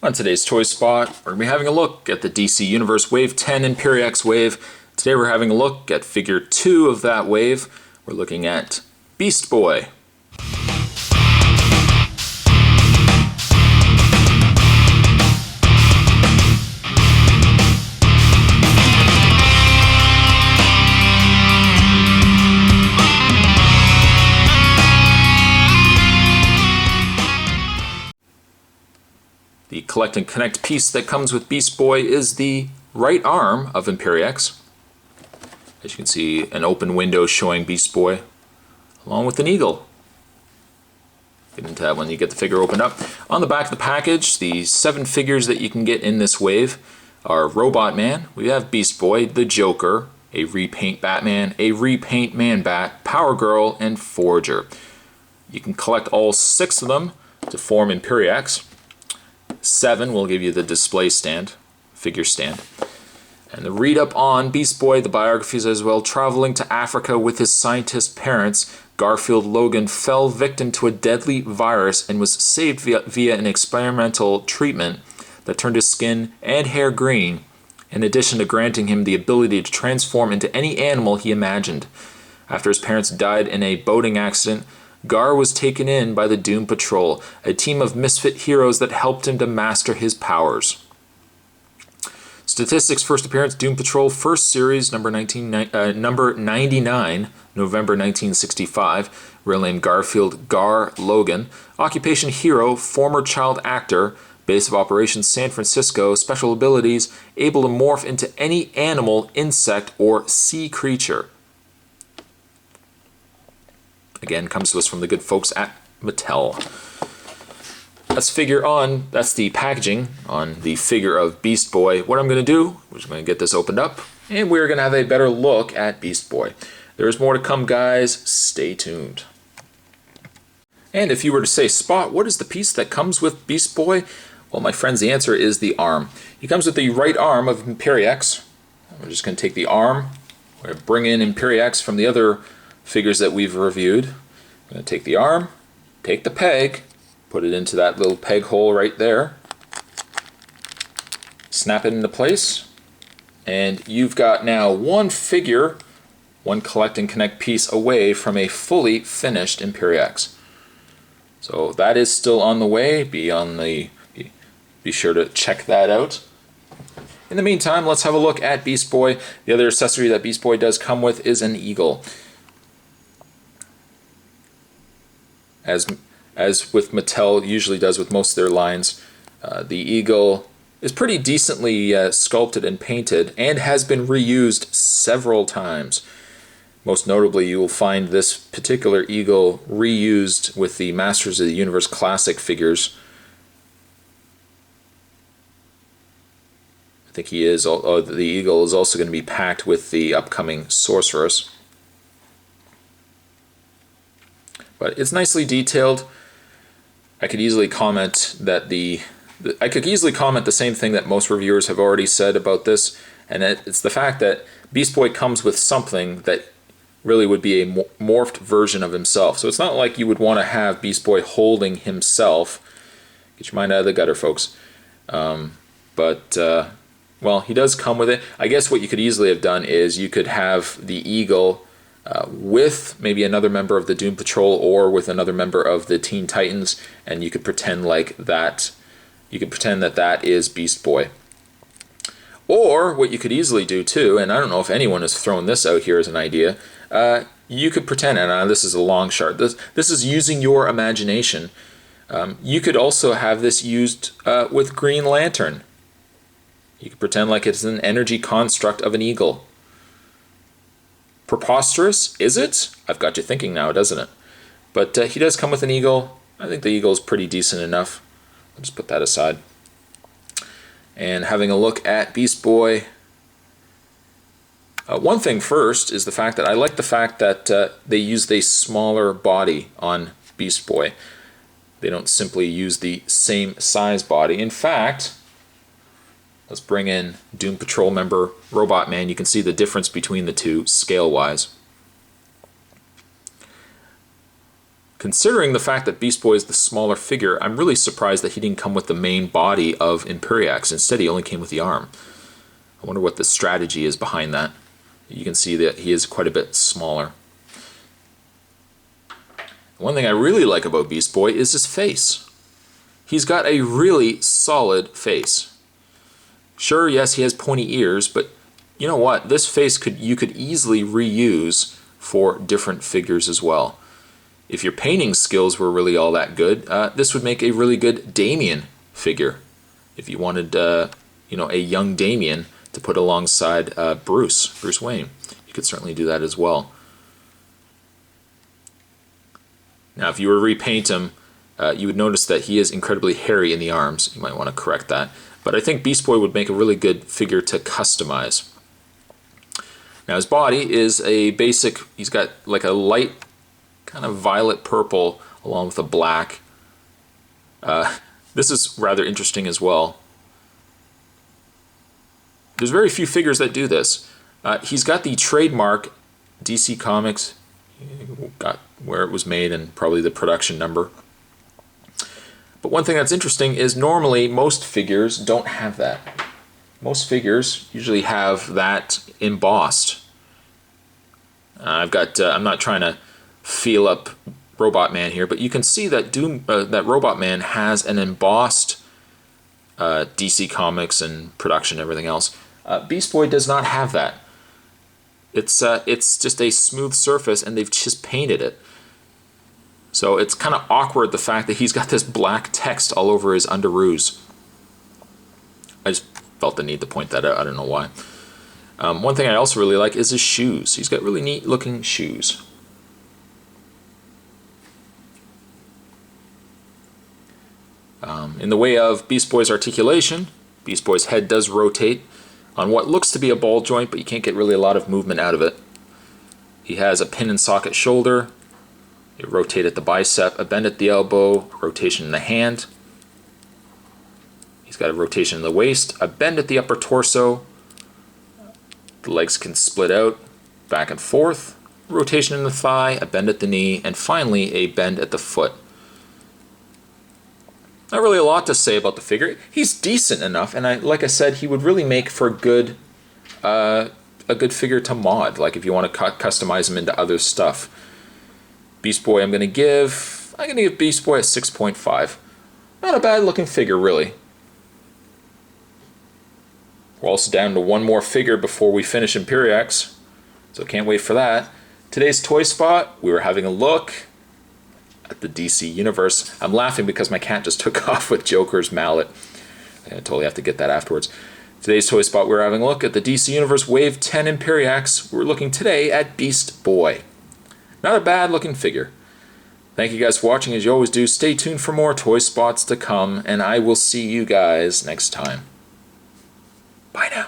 On today's Toy Spot, we're going to be having a look at the DC Universe Wave 10 Imperiex Wave. Today we're having a look at Figure 2 of that wave. We're looking at Beast Boy. The collect and connect piece that comes with Beast Boy is the right arm of Imperiex. As you can see, an open window showing Beast Boy, along with an eagle. Get into that when you get the figure opened up. On the back of the package, the 7 figures that you can get in this wave are Robot Man, we have Beast Boy, the Joker, a repaint Batman, a repaint Man-Bat, Power Girl, and Forager. You can collect all 6 of them to form Imperiex. 7 will give you the display stand, figure stand. And the read-up on Beast Boy, the biographies as well. Traveling to Africa with his scientist parents, Garfield Logan fell victim to a deadly virus and was saved via an experimental treatment that turned his skin and hair green, in addition to granting him the ability to transform into any animal he imagined. After his parents died in a boating accident, Gar was taken in by the Doom Patrol, a team of misfit heroes that helped him to master his powers. Statistics: first appearance, Doom Patrol, first series, number 99, November 1965. Real name Garfield Gar Logan. Occupation hero, former child actor. Base of operations San Francisco. Special abilities, able to morph into any animal, insect, or sea creature. Again, comes to us from the good folks at Mattel. That's the packaging on the figure of Beast Boy. What I'm going to do, we're just going to get this opened up, and we're going to have a better look at Beast Boy. There's more to come, guys. Stay tuned. And if you were to say, Spot, what is the piece that comes with Beast Boy? Well, my friends, the answer is the arm. He comes with the right arm of Imperiex. We're just going to take the arm. We're going to bring in Imperiex from the other figures that we've reviewed. I'm going to take the arm, take the peg, put it into that little peg hole right there, snap it into place, and you've got now one figure, one collect and connect piece away from a fully finished Imperiex. So that is still on the way. Be sure to check that out. In the meantime, let's have a look at Beast Boy. The other accessory that Beast Boy does come with is an eagle. As with Mattel usually does with most of their lines, the eagle is pretty decently sculpted and painted and has been reused several times. Most notably, you will find this particular eagle reused with the Masters of the Universe Classic figures. I think the eagle is also going to be packed with the upcoming Sorceress. But it's nicely detailed. I could easily comment that the same thing that most reviewers have already said about this, and it's the fact that Beast Boy comes with something that really would be a morphed version of himself. So it's not like you would want to have Beast Boy holding himself. Get your mind out of the gutter, folks. Well, he does come with it. I guess what you could easily have done is you could have the eagle with maybe another member of the Doom Patrol or with another member of the Teen Titans, and you could pretend like that. You could pretend that that is Beast Boy. Or what you could easily do too, and I don't know if anyone has thrown this out here as an idea, you could pretend, and this is a long shot. This is using your imagination. You could also have this used with Green Lantern. You could pretend like it's an energy construct of an eagle. Preposterous, is it? I've got you thinking now, doesn't it? But he does come with an eagle. I think the eagle is pretty decent enough. I'll just put that aside. And having a look at Beast Boy. One thing first is the fact that I like the fact that they used a smaller body on Beast Boy. They don't simply use the same size body. In fact, let's bring in Doom Patrol member Robot Man. You can see the difference between the two scale-wise. Considering the fact that Beast Boy is the smaller figure, I'm really surprised that he didn't come with the main body of Imperiex. Instead, he only came with the arm. I wonder what the strategy is behind that. You can see that he is quite a bit smaller. One thing I really like about Beast Boy is his face. He's got a really solid face. Sure, yes, he has pointy ears, but you know what? This face you could easily reuse for different figures as well. If your painting skills were really all that good, this would make a really good Damien figure. If you wanted, you know, a young Damien to put alongside Bruce Wayne, you could certainly do that as well. Now, if you were to repaint him, you would notice that he is incredibly hairy in the arms. You might want to correct that. But I think Beast Boy would make a really good figure to customize. Now, his body is a basic, he's got like a light kind of violet purple along with a black. This is rather interesting as well. There's very few figures that do this. He's got the trademark DC Comics, got where it was made and probably the production number. But one thing that's interesting is normally most figures don't have that. Most figures usually have that embossed. I'm not trying to feel up Robot Man here, but you can see that that Robot Man has an embossed DC Comics and production and everything else. Beast Boy does not have that. It's just a smooth surface and they've just painted it. So it's kind of awkward the fact that he's got this black text all over his underoos. I just felt the need to point that out. I don't know why. One thing I also really like is his shoes. He's got really neat looking shoes. In the way of Beast Boy's articulation, Beast Boy's head does rotate on what looks to be a ball joint, but you can't get really a lot of movement out of it. He has a pin and socket shoulder, a rotate at the bicep, a bend at the elbow, a rotation in the hand. He's got a rotation in the waist, a bend at the upper torso. The legs can split out back and forth, rotation in the thigh, a bend at the knee, and finally a bend at the foot. Not really a lot to say about the figure. He's decent enough, and like I said, he would really make for a good figure to mod. Like if you want to customize him into other stuff. Beast Boy, I'm gonna give Beast Boy a 6.5. Not a bad looking figure, really. We're also down to one more figure before we finish Imperiex, so can't wait for that. Today's Toy Spot, we were having a look at the DC Universe. I'm laughing because my cat just took off with Joker's mallet. I totally have to get that afterwards. Today's Toy Spot, we're having a look at the DC Universe Wave 10 Imperiex. We're looking today at Beast Boy. Not a bad looking figure. Thank you guys for watching. As you always do, stay tuned for more Toy Spots to come, and I will see you guys next time. Bye now.